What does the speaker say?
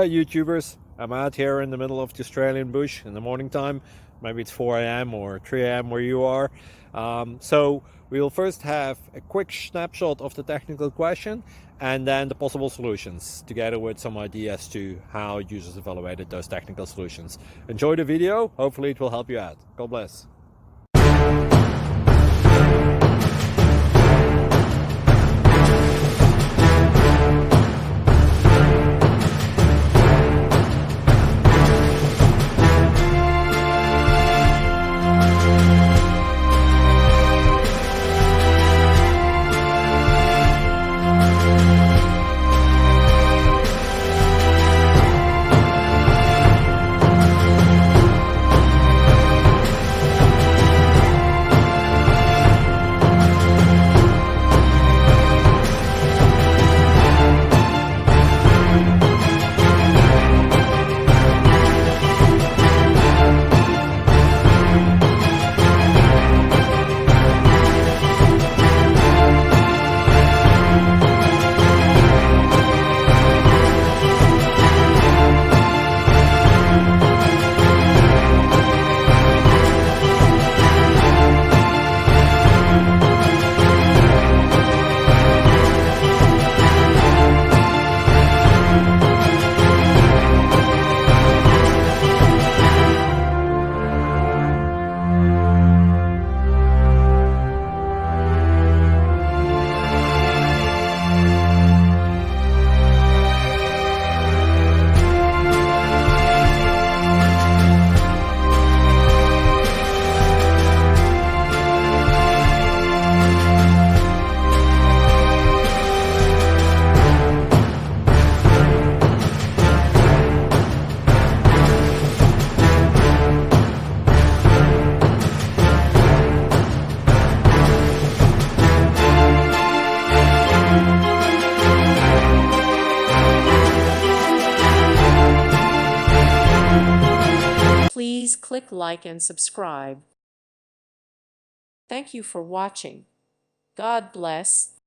Hi YouTubers, I'm out here in the middle of the Australian bush in the morning time. Maybe it's 4 a.m. or 3 a.m. where you are. So we'll first have a quick snapshot of the technical question and then the possible solutions, together with some ideas to how users evaluated those technical solutions. Enjoy the video, hopefully it will help you out. God bless. Please click like and subscribe. Thank you for watching. God bless.